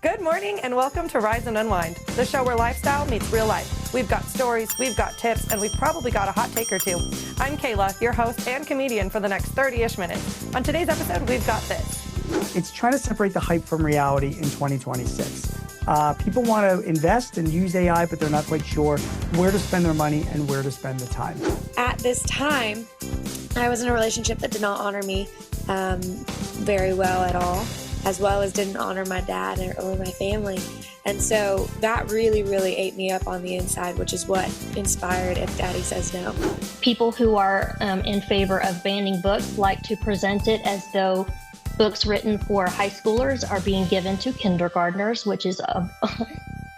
Good morning and welcome to Rise and Unwind, the show where lifestyle meets real life. We've got stories, we've got tips, and we've probably got a hot take or two. I'm Kayla, your host and comedian for the next 30-ish minutes. On today's episode, we've got this. It's trying to separate the hype from reality in 2026. People want to invest and use AI, but they're not quite sure where to spend their money and where to spend the time. At this time, I was in a relationship that did not honor me very well at all, as well as didn't honor my dad or my family. And so that really, really ate me up on the inside, which is what inspired If Daddy Says No. People who are in favor of banning books like to present it as though books written for high schoolers are being given to kindergartners, which is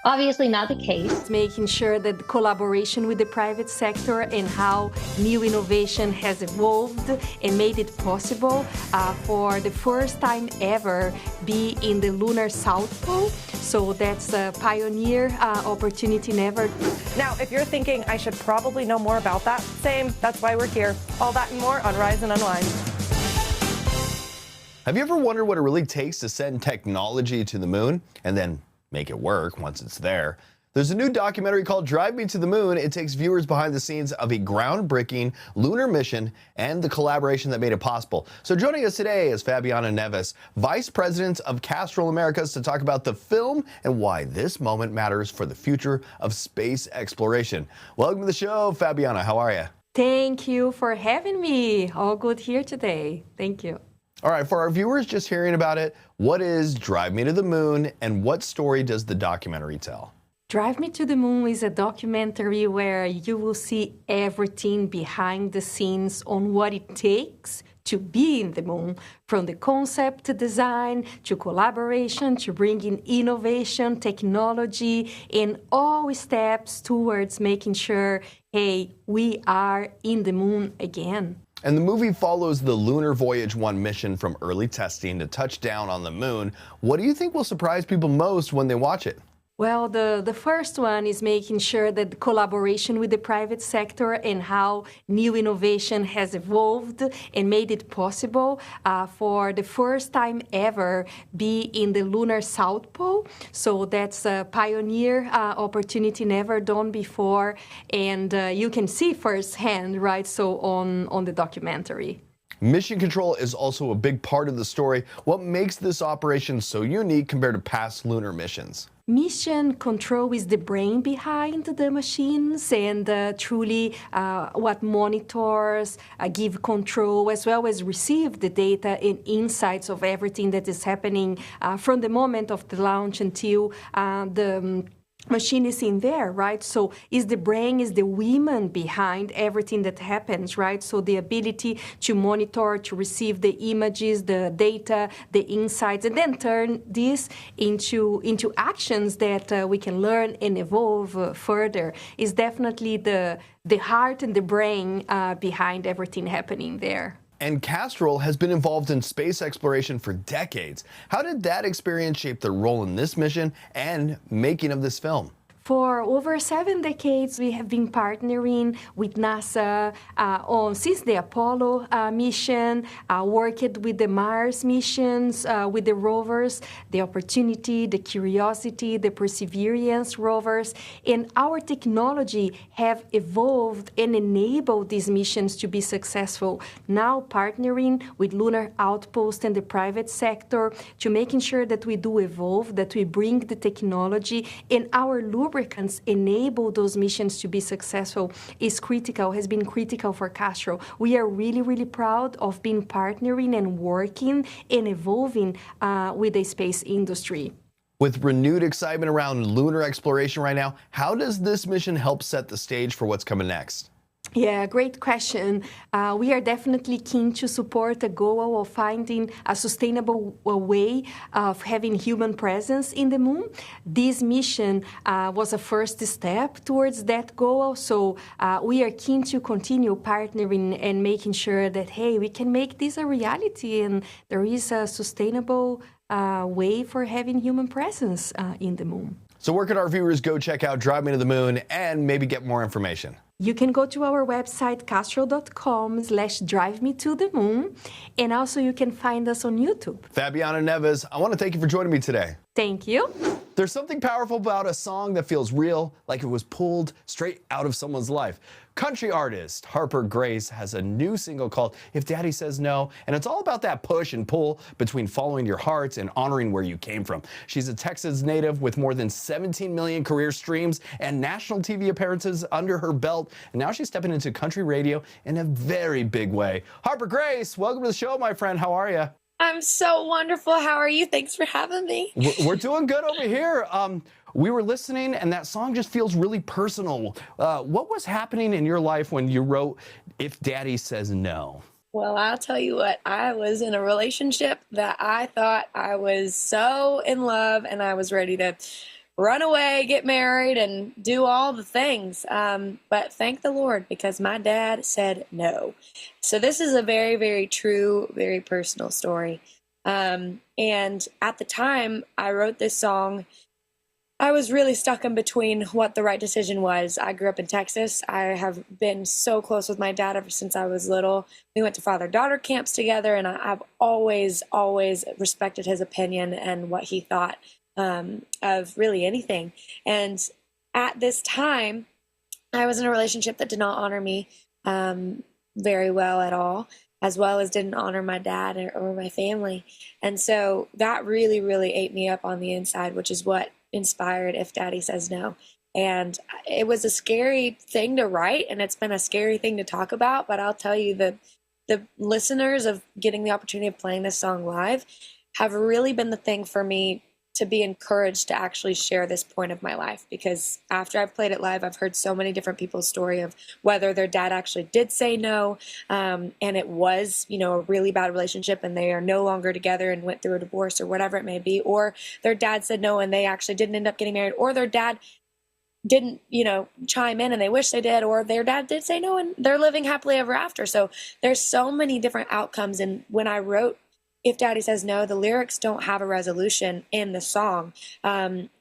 obviously not the case. Making sure that the collaboration with the private sector and how new innovation has evolved and made it possible for the first time ever be in the lunar South Pole. So that's a pioneer opportunity never. Now, if you're thinking I should probably know more about that, same, that's why we're here. All that and more on Rise and Unwind. Have you ever wondered what it really takes to send technology to the moon and then make it work once it's there? There's a new documentary called Drive Me to the Moon. It takes viewers behind the scenes of a groundbreaking lunar mission and the collaboration that made it possible. So joining us today is Fabiana Neves, Vice President of Castrol Americas, to talk about the film and why this moment matters for the future of space exploration. Welcome to the show, Fabiana. How are you? Thank you for having me. All good here today. Thank you. All right, for our viewers just hearing about it, what is Drive Me to the Moon and what story does the documentary tell? Drive Me to the Moon is a documentary where you will see everything behind the scenes on what it takes to be in the moon, from the concept to design, to collaboration, to bringing innovation, technology, and all steps towards making sure, hey, we are in the moon again. And the movie follows the Lunar Voyage 1 mission from early testing to touchdown on the moon. What do you think will surprise people most when they watch it? Well, the first one is making sure that the collaboration with the private sector and how new innovation has evolved and made it possible for the first time ever be in the lunar South Pole. So that's a pioneer opportunity never done before. And you can see firsthand, right, so on the documentary. Mission control is also a big part of the story. What makes this operation so unique compared to past lunar missions? Mission control is the brain behind the machines and truly what monitors, give control, as well as receive the data and insights of everything that is happening from the moment of the launch until the machine is in there, right? So is the brain, is the women behind everything that happens, right? So the ability to monitor, to receive the images, the data, the insights, and then turn this into actions that we can learn and evolve further is definitely the heart and the brain behind everything happening there. And Castrol has been involved in space exploration for decades. How did that experience shape their role in this mission and making of this film? For over 7 decades, we have been partnering with NASA since the Apollo mission, worked with the Mars missions, with the rovers, the Opportunity, the Curiosity, the Perseverance rovers, and our technology have evolved and enabled these missions to be successful. Now partnering with Lunar Outpost and the private sector to making sure that we do evolve, that we bring the technology, and our lubricants enable those missions to be successful is critical, has been critical for Castrol. We are really, really proud of being partnering and working and evolving with the space industry. With renewed excitement around lunar exploration right now, how does this mission help set the stage for what's coming next? Yeah, great question. We are definitely keen to support the goal of finding a sustainable way of having human presence in the moon. This mission was a first step towards that goal, so we are keen to continue partnering and making sure that, hey, we can make this a reality and there is a sustainable way for having human presence in the moon. So where can our viewers go check out Drive Me to the Moon and maybe get more information? You can go to our website, castrol.com/drive me to the moon. And also you can find us on YouTube. Fabiana Neves, I want to thank you for joining me today. Thank you. There's something powerful about a song that feels real, like it was pulled straight out of someone's life. Country artist Harper Grace has a new single called If Daddy Says No, and it's all about that push and pull between following your heart and honoring where you came from. She's a Texas native with more than 17 million career streams and national TV appearances under her belt, and now she's stepping into country radio in a very big way. Harper Grace, welcome to the show, my friend. How are you? I'm so wonderful. How are you? Thanks for having me. We're doing good over here. We were listening, and that song just feels really personal. What was happening in your life when you wrote If Daddy Says No? Well, I'll tell you what, I was in a relationship that I thought I was so in love and I was ready to run away, get married, and do all the things. But thank the Lord, because my dad said no. So this is a very, very true, very personal story. And at the time I wrote this song, I was really stuck in between what the right decision was. I grew up in Texas. I have been so close with my dad ever since I was little. We went to father-daughter camps together, and I've always, always respected his opinion and what he thought of really anything. And at this time, I was in a relationship that did not honor me very well at all, as well as didn't honor my dad or my family. And so that really, really ate me up on the inside, which is what inspired If Daddy Says No. And it was a scary thing to write, and it's been a scary thing to talk about, but I'll tell you, the listeners of getting the opportunity of playing this song live have really been the thing for me to be encouraged to actually share this point of my life, because after I've played it live, I've heard so many different people's story of whether their dad actually did say no, and it was, a really bad relationship and they are no longer together and went through a divorce or whatever it may be, or their dad said no and they actually didn't end up getting married, or their dad didn't, chime in and they wish they did, or their dad did say no and they're living happily ever after. So there's so many different outcomes. And when I wrote If Daddy Says No, the lyrics don't have a resolution in the song,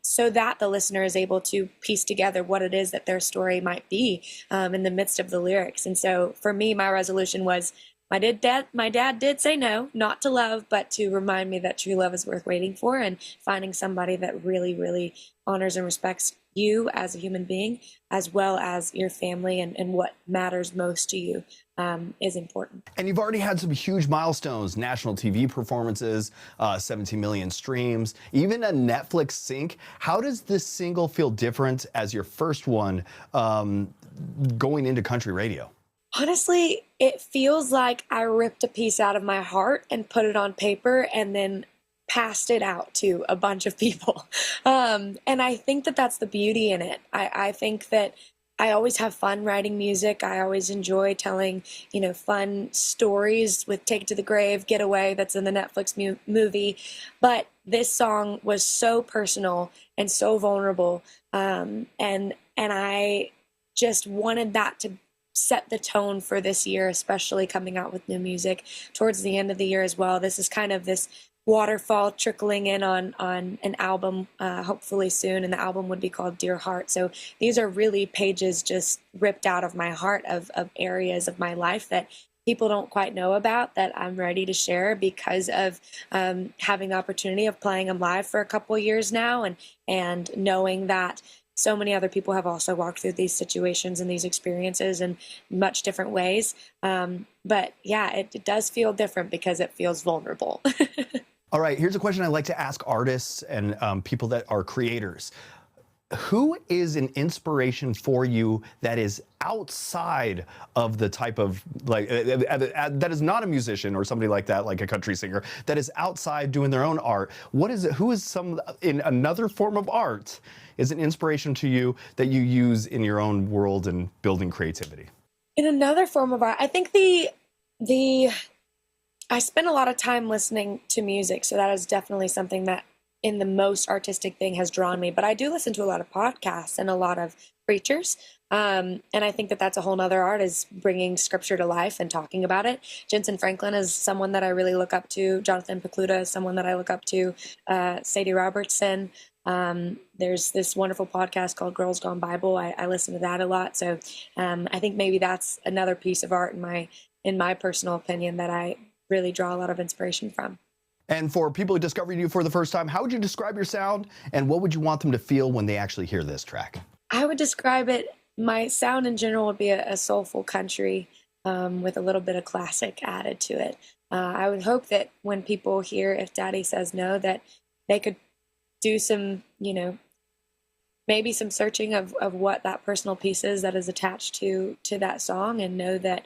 so that the listener is able to piece together what it is that their story might be in the midst of the lyrics. And so for me, my resolution was, my dad did say no, not to love, but to remind me that true love is worth waiting for, and finding somebody that really, really honors and respects you as a human being, as well as your family and what matters most to you is important. And you've already had some huge milestones, national TV performances, 17 million streams, even a Netflix sync. How does this single feel different as your first one going into country radio? Honestly, it feels like I ripped a piece out of my heart and put it on paper and then passed it out to a bunch of people. And I think that that's the beauty in it. I think that I always have fun writing music. I always enjoy telling, fun stories with Take It to the Grave, Getaway, that's in the Netflix movie. But this song was so personal and so vulnerable. And I just wanted that to set the tone for this year, especially coming out with new music towards the end of the year as well. This is kind of this waterfall trickling in on an album, hopefully soon, and the album would be called Dear Heart. So these are really pages just ripped out of my heart of areas of my life that people don't quite know about, that I'm ready to share because of having the opportunity of playing them live for a couple years now, and knowing that so many other people have also walked through these situations and these experiences in much different ways. But yeah, it does feel different because it feels vulnerable. All right, here's a question I like to ask artists and people that are creators. Who is an inspiration for you that is outside of the type of, that is not a musician or somebody like that, like a country singer, that is outside doing their own art? What is it? Who is some in another form of art is an inspiration to you that you use in your own world and building creativity? In another form of art, I think I spend a lot of time listening to music, so that is definitely something that in the most artistic thing has drawn me. But I do listen to a lot of podcasts and a lot of preachers. And I think that that's a whole nother art, is bringing scripture to life and talking about it. Jensen Franklin is someone that I really look up to. Jonathan Pokluda is someone that I look up to. Sadie Robertson. There's this wonderful podcast called Girls Gone Bible. I listen to that a lot. So I think maybe that's another piece of art in my personal opinion that I really draw a lot of inspiration from. And for people discovering you for the first time, how would you describe your sound, and what would you want them to feel when they actually hear this track? I would describe it, my sound in general would be a soulful country with a little bit of classic added to it. I would hope that when people hear If Daddy Says No, that they could do some, maybe some searching of what that personal piece is that is attached to that song, and know that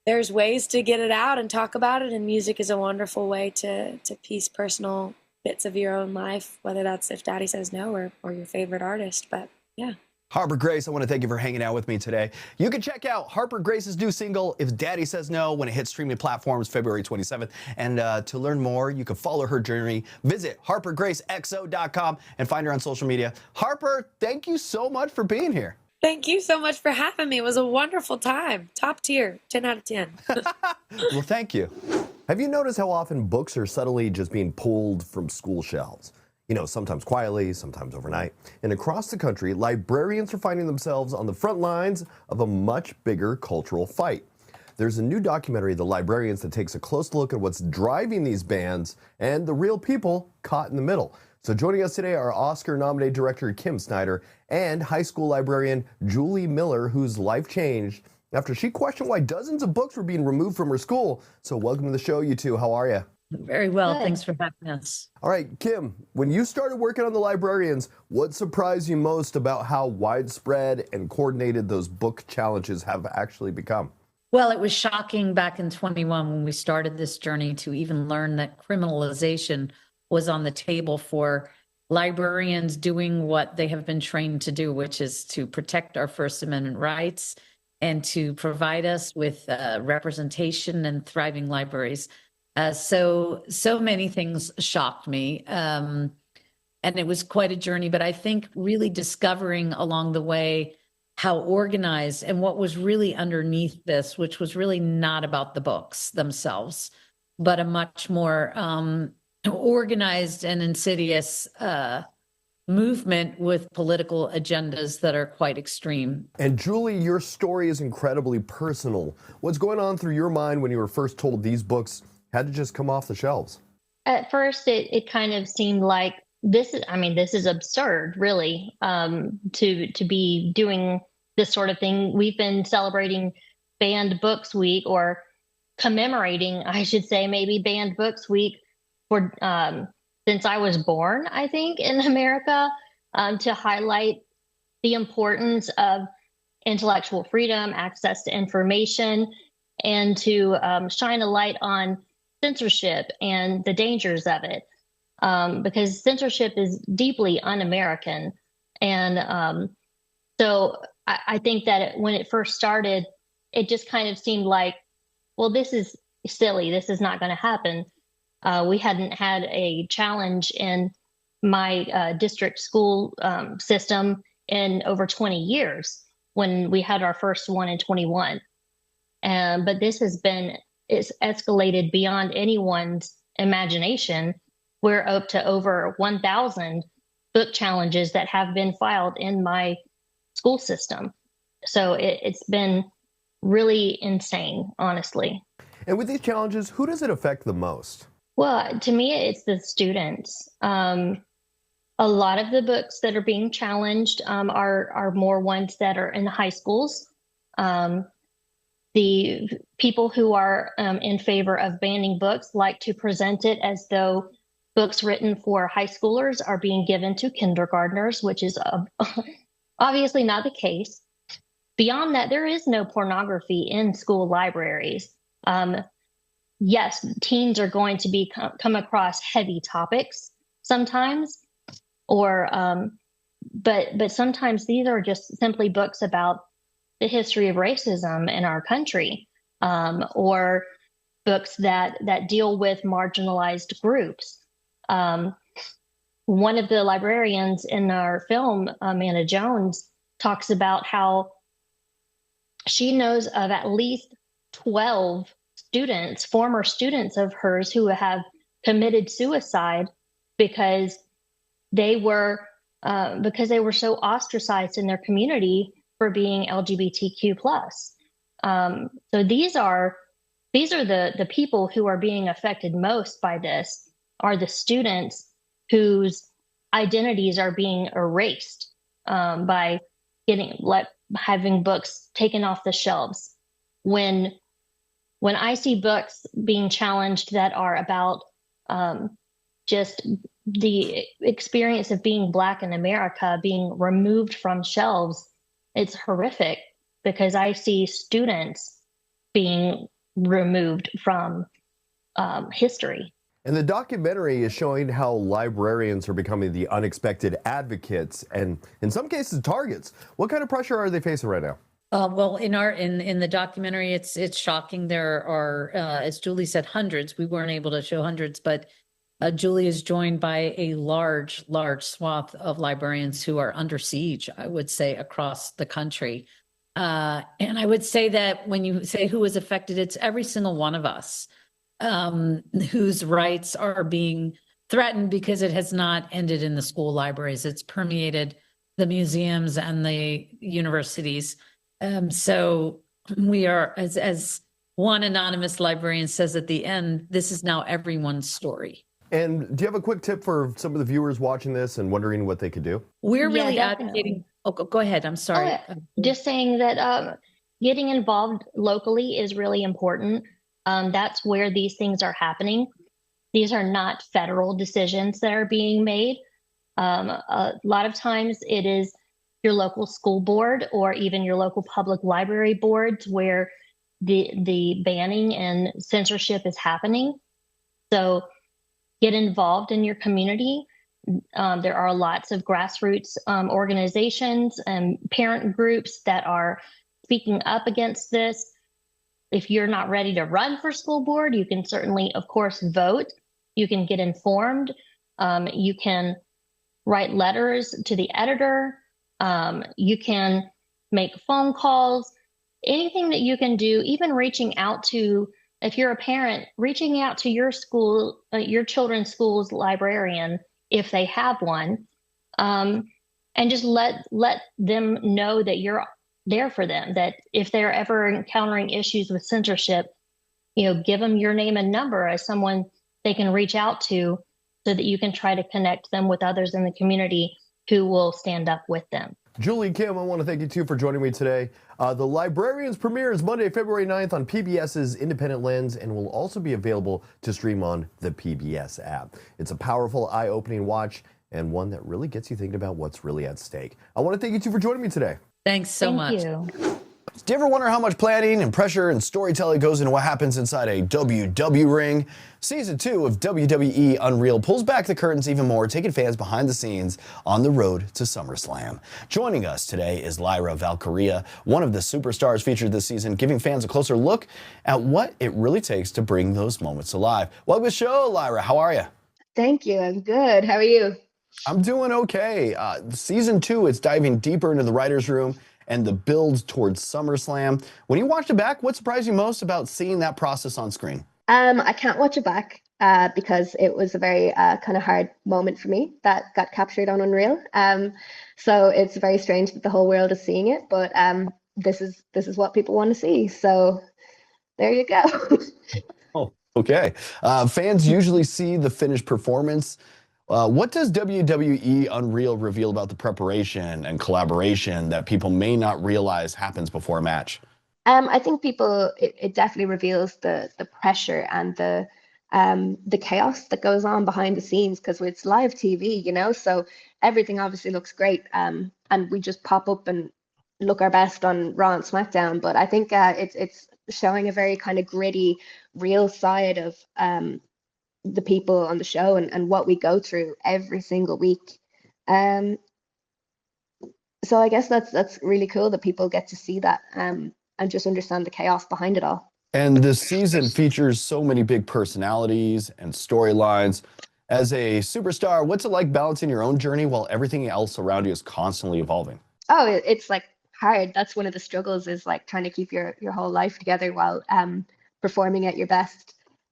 there's ways to get it out and talk about it, and music is a wonderful way to piece personal bits of your own life, whether that's If Daddy Says No or your favorite artist. But yeah. Harper Grace, I want to thank you for hanging out with me today. You can check out Harper Grace's new single, If Daddy Says No, when it hits streaming platforms February 27th. And to learn more, you can follow her journey. Visit harpergracexo.com and find her on social media. Harper, thank you so much for being here. Thank you so much for having me. It was a wonderful time. Top tier, 10 out of 10. Well, thank you. Have you noticed how often books are suddenly just being pulled from school shelves? Sometimes quietly, sometimes overnight. And across the country, librarians are finding themselves on the front lines of a much bigger cultural fight. There's a new documentary, The Librarians, that takes a close look at what's driving these bans and the real people caught in the middle. So joining us today are Oscar-nominated director Kim Snyder and high school librarian Julie Miller, whose life changed after she questioned why dozens of books were being removed from her school. So welcome to the show, you two. How are you? Very well. Good. Thanks for having us. All right, Kim, when you started working on The Librarians, what surprised you most about how widespread and coordinated those book challenges have actually become? Well, it was shocking back in 21 when we started this journey to even learn that criminalization was on the table for librarians doing what they have been trained to do, which is to protect our First Amendment rights and to provide us with representation and thriving libraries. So many things shocked me. And it was quite a journey, but I think really discovering along the way how organized and what was really underneath this, which was really not about the books themselves, but a much more organized and insidious movement with political agendas that are quite extreme. And Julie, your story is incredibly personal. What's going on through your mind when you were first told these books had to just come off the shelves? At first, it kind of seemed like this is absurd, really, to be doing this sort of thing. We've been celebrating Banned Books Week, or commemorating, I should say, maybe Banned Books Week for since I was born, I think, in America, to highlight the importance of intellectual freedom, access to information, and to shine a light on censorship and the dangers of it, because censorship is deeply un-American. And so I think that when it first started, it just kind of seemed like, well, this is silly. This is not going to happen. We hadn't had a challenge in my district school system in over 20 years when we had our first one in 21. But this has been, it's escalated beyond anyone's imagination. We're up to over 1,000 book challenges that have been filed in my school system. So it's been really insane, honestly. And with these challenges, who does it affect the most? Well, to me, it's the students. A lot of the books that are being challenged are more ones that are in high schools. The people who are in favor of banning books like to present it as though books written for high schoolers are being given to kindergartners, which is obviously not the case. Beyond that, there is no pornography in school libraries. Yes, teens are going to be come across heavy topics sometimes, or but sometimes these are just simply books about the history of racism in our country, or books that deal with marginalized groups. One of the librarians in our film, Amanda Jones, talks about how she knows of at least 12 students, former students of hers, who have committed suicide because they were because they were so ostracized in their community for being LGBTQ plus. So these are the people who are being affected most by this, are the students whose identities are being erased by having books taken off the shelves. When I see books being challenged that are about just the experience of being Black in America being removed from shelves, it's horrific, because I see students being removed from history. And the documentary is showing how librarians are becoming the unexpected advocates and, in some cases, targets. What kind of pressure are they facing right now? Well, in the documentary, it's shocking. There are, as Julie said, hundreds. We weren't able to show hundreds, but Julie is joined by a large swath of librarians who are under siege, I would say, across the country. And I would say that when you say who is affected, it's every single one of us whose rights are being threatened, because it has not ended in the school libraries. It's permeated the museums and the universities. So we are, as one anonymous librarian says at the end, this is now everyone's story. And do you have a quick tip for some of the viewers watching this and wondering what they could do? We're really definitely advocating. Oh, go ahead. I'm sorry. Just saying that getting involved locally is really important. That's where these things are happening. These are not federal decisions that are being made. A lot of times it is your local school board or even your local public library boards where the banning and censorship is happening. So get involved in your community. There are lots of grassroots organizations and parent groups that are speaking up against this. If you're not ready to run for school board, you can certainly, of course, vote. You can get informed. You can write letters to the editor. You can make phone calls. Anything that you can do, even reaching out to, if you're a parent, reaching out to your school, your children's school's librarian, if they have one, and just let them know that you're there for them, that if they're ever encountering issues with censorship, give them your name and number as someone they can reach out to, so that you can try to connect them with others in the community who will stand up with them. Julie, Kim, I want to thank you too for joining me today. The Librarians premieres Monday, February 9th on PBS's Independent Lens and will also be available to stream on the PBS app. It's a powerful, eye-opening watch and one that really gets you thinking about what's really at stake. I want to thank you too for joining me today. Thanks so much. Thank you. Do you ever wonder how much planning and pressure and storytelling goes into what happens inside a WW ring? Season 2 of WWE Unreal pulls back the curtains even more, taking fans behind the scenes on the road to SummerSlam. Joining us today is Lyra Valkyria, one of the superstars featured this season, giving fans a closer look at what it really takes to bring those moments alive. Welcome to the show, Lyra. How are you? Thank you. I'm good. How are you? I'm doing okay. Season 2, it's diving deeper into the writer's room and the build towards SummerSlam. When you watched it back, what surprised you most about seeing that process on screen? I can't watch it back because it was a very kind of hard moment for me that got captured on Unreal. So it's very strange that the whole world is seeing it, but this is what people want to see. So there you go. Oh, okay. Fans usually see the finished performance. What does WWE Unreal reveal about the preparation and collaboration that people may not realize happens before a match? I think it definitely reveals the pressure and the chaos that goes on behind the scenes, because it's live TV, so everything obviously looks great, and we just pop up and look our best on Raw and SmackDown. But I think it's showing a very kind of gritty, real side of the people on the show and what we go through every single week. So I guess that's really cool that people get to see that and just understand the chaos behind it all. And this season features so many big personalities and storylines. As a superstar, what's it like balancing your own journey while everything else around you is constantly evolving? Oh, it's like hard. That's one of the struggles, is like trying to keep your whole life together while performing at your best.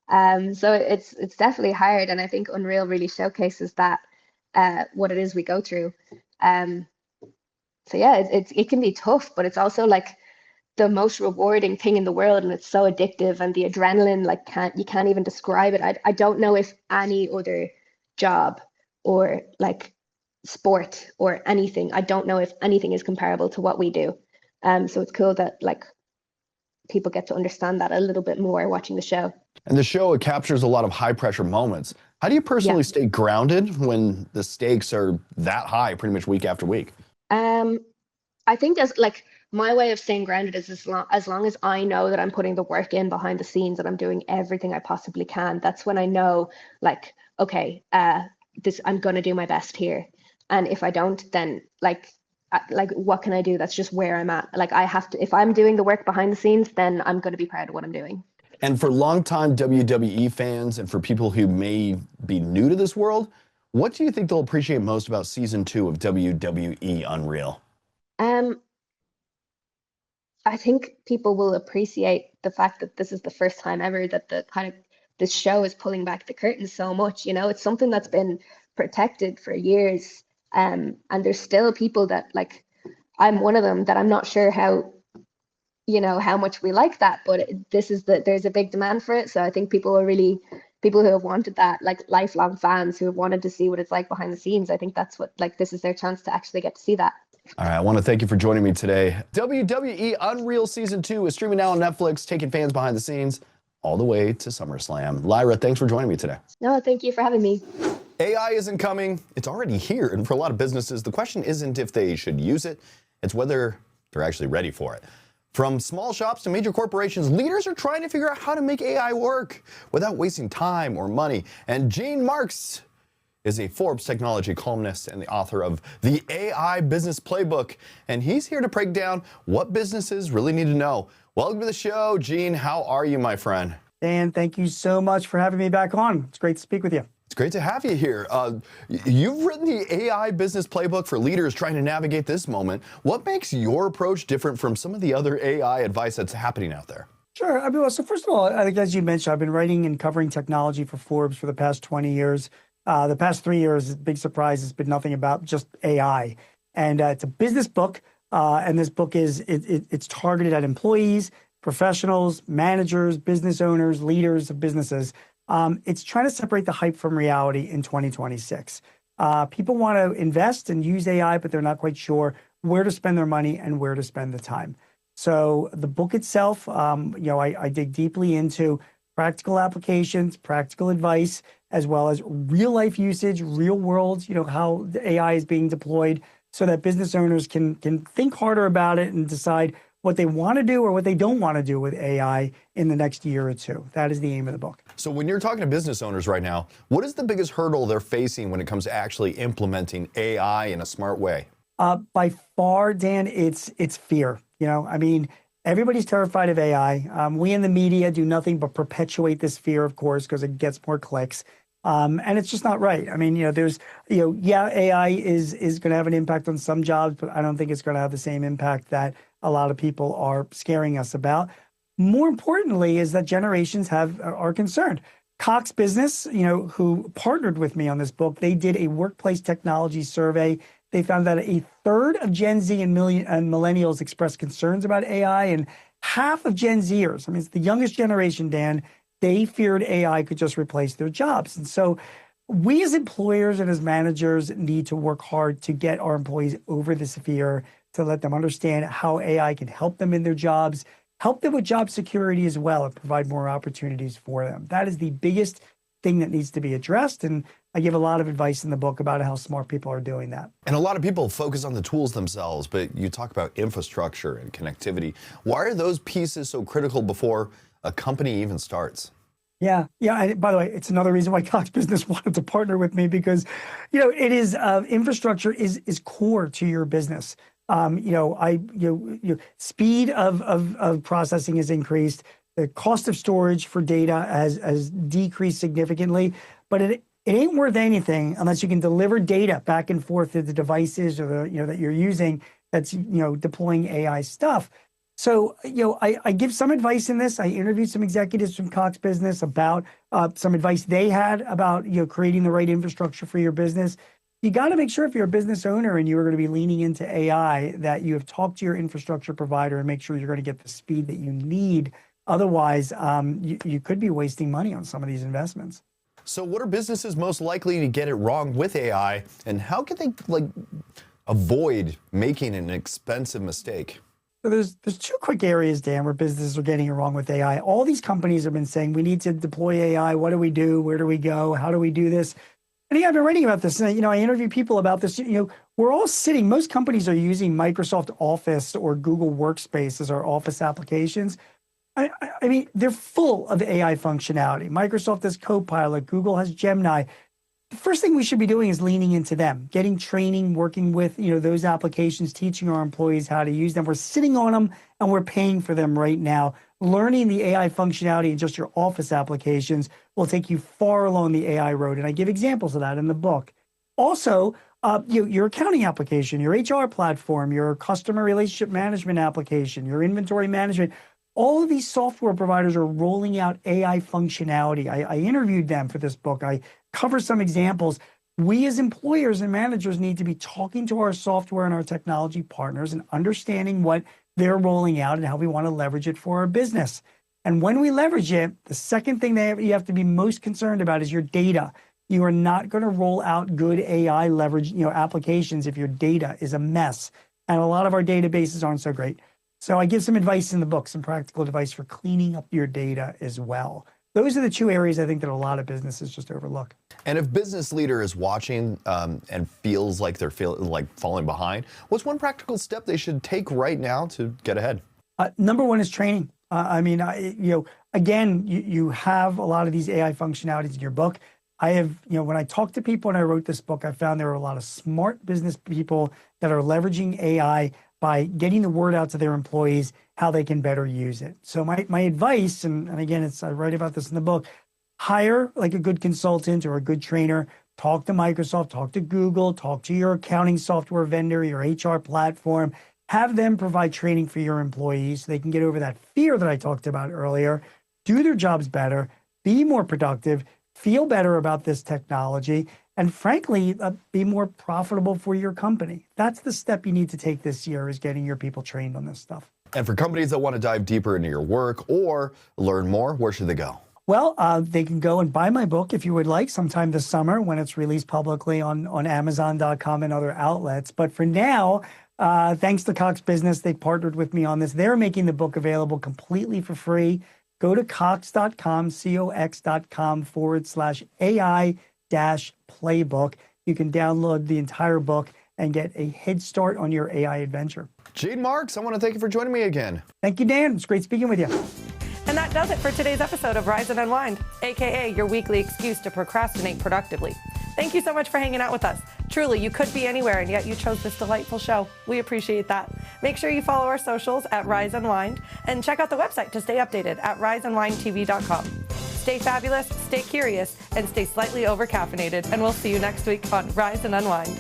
So it's definitely hard, and I think Unreal really showcases that what it is we go through. So yeah, it can be tough, but it's also like the most rewarding thing in the world, and it's so addictive, and the adrenaline, like you can't even describe it. I don't know if any other job or like sport or anything, I don't know if anything is comparable to what we do. So it's cool that like people get to understand that a little bit more watching the show. And the show, it captures a lot of high pressure moments. How do you personally stay grounded when the stakes are that high pretty much week after week? I think as like my way of staying grounded is as long as I know that I'm putting the work in behind the scenes and I'm doing everything I possibly can. That's when I know, like, okay, I'm going to do my best here. And if I don't, then like what can I do? That's just where I'm at. Like I have to, if I'm doing the work behind the scenes, then I'm going to be proud of what I'm doing. And for longtime WWE fans and for people who may be new to this world, what do you think they'll appreciate most about season 2 of WWE Unreal? I think people will appreciate the fact that this is the first time ever that this show is pulling back the curtain so much. You know, it's something that's been protected for years. And there's still people that, like, I'm one of them, that I'm not sure how much we like that, but there's a big demand for it. So I think people who have wanted that, like lifelong fans who have wanted to see what it's like behind the scenes, I think that's what, like, this is their chance to actually get to see that. All right, I want to thank you for joining me today. WWE Unreal Season 2 is streaming now on Netflix, taking fans behind the scenes all the way to SummerSlam. Lyra, thanks for joining me today. No, thank you for having me. AI isn't coming, it's already here. And for a lot of businesses, the question isn't if they should use it, it's whether they're actually ready for it. From small shops to major corporations, leaders are trying to figure out how to make AI work without wasting time or money. And Gene Marks is a Forbes technology columnist and the author of the AI Business Playbook. And he's here to break down what businesses really need to know. Welcome to the show, Gene. How are you, my friend? Dan, thank you so much for having me back on. It's great to speak with you. It's great to have you here. You've written the AI Business Playbook for leaders trying to navigate this moment. What makes your approach different from some of the other AI advice that's happening out there? Sure. I mean, so first of all, I think, as you mentioned, I've been writing and covering technology for Forbes for the past 20 years. The past 3 years, big surprise, has been nothing about just AI. And it's a business book. And this book it's targeted at employees, professionals, managers, business owners, leaders of businesses. It's trying to separate the hype from reality in 2026. People want to invest and use AI, but they're not quite sure where to spend their money and where to spend the time. So the book itself, I dig deeply into practical applications, practical advice, as well as real life usage, real world, how the AI is being deployed, so that business owners can think harder about it and decide what they want to do or what they don't want to do with AI in the next year or two. That is the aim of the book. So when you're talking to business owners right now, what is the biggest hurdle they're facing when it comes to actually implementing AI in a smart way? By far, Dan, it's fear. Everybody's terrified of AI. We in the media do nothing but perpetuate this fear, of course, because it gets more clicks. And it's just not right. I mean, AI is going to have an impact on some jobs, but I don't think it's going to have the same impact that a lot of people are scaring us about. More importantly is that generations are concerned. Cox Business, who partnered with me on this book, they did a workplace technology survey. They found that a third of Gen Z and millennials expressed concerns about AI, and half of Gen Zers, it's the youngest generation, Dan, they feared AI could just replace their jobs. And so we as employers and as managers need to work hard to get our employees over this fear, to let them understand how AI can help them in their jobs, help them with job security as well, and provide more opportunities for them. That is the biggest thing that needs to be addressed. And I give a lot of advice in the book about how smart people are doing that. And a lot of people focus on the tools themselves, but you talk about infrastructure and connectivity. Why are those pieces so critical before a company even starts? Yeah. And by the way, it's another reason why Cox Business wanted to partner with me, because, it is infrastructure is core to your business. Speed of processing has increased. The cost of storage for data has decreased significantly, but it ain't worth anything unless you can deliver data back and forth to the devices or that you're using that's deploying AI stuff. So I give some advice in this. I interviewed some executives from Cox Business about some advice they had about creating the right infrastructure for your business. you got to make sure if you're a business owner and you're going to be leaning into AI that you have talked to your infrastructure provider and make sure you're going to get the speed that you need. Otherwise, you could be wasting money on some of these investments. So what are businesses most likely to get it wrong with AI, and how can they avoid making an expensive mistake? So there's two quick areas, Dan, where businesses are getting it wrong with AI. All these companies have been saying, we need to deploy AI. What do we do? Where do we go? How do we do this? And yeah, I've been writing about this. And, I interview people about this. We're all sitting, most companies are using Microsoft Office or Google Workspace as our office applications. I mean, they're full of AI functionality. Microsoft has Copilot, Google has Gemini. The first thing we should be doing is leaning into them, getting training, working with those applications, teaching our employees how to use them. We're sitting on them and we're paying for them right now. Learning the AI functionality in just your office applications will take you far along the AI road. And I give examples of that in the book. Also, your accounting application, your HR platform, your customer relationship management application, your inventory management, all of these software providers are rolling out AI functionality. I interviewed them for this book. I cover some examples. We as employers and managers need to be talking to our software and our technology partners and understanding what they're rolling out and how we want to leverage it for our business. And when we leverage it, the second thing you have to be most concerned about is your data. You are not going to roll out good AI leverage applications if your data is a mess. And a lot of our databases aren't so great. So I give some advice in the book, some practical advice for cleaning up your data as well. Those are the two areas I think that a lot of businesses just overlook. And if business leader is watching and feels like they're falling behind, what's one practical step they should take right now to get ahead? Number one is training. Again, you have a lot of these AI functionalities in your book. I have, when I talked to people and I wrote this book, I found there are a lot of smart business people that are leveraging AI by getting the word out to their employees how they can better use it. So my advice, and again, I write about this in the book, hire like a good consultant or a good trainer, talk to Microsoft, talk to Google, talk to your accounting software vendor, your HR platform, have them provide training for your employees so they can get over that fear that I talked about earlier, do their jobs better, be more productive, feel better about this technology, and frankly, be more profitable for your company. That's the step you need to take this year, is getting your people trained on this stuff. And for companies that want to dive deeper into your work or learn more, where should they go? Well, they can go and buy my book if you would like sometime this summer when it's released publicly on Amazon.com and other outlets. But for now, thanks to Cox Business, they partnered with me on this. They're making the book available completely for free. Go to cox.com, cox.com/AI-playbook. You can download the entire book and get a head start on your AI adventure. Gene Marks, I want to thank you for joining me again. Thank you, Dan. It's great speaking with you. And that does it for today's episode of Rise and Unwind, aka your weekly excuse to procrastinate productively. Thank you so much for hanging out with us. Truly, you could be anywhere, and yet you chose this delightful show. We appreciate that. Make sure you follow our socials at Rise Unwind, and check out the website to stay updated at riseunwindtv.com. Stay fabulous, stay curious, and stay slightly over-caffeinated, and we'll see you next week on Rise and Unwind.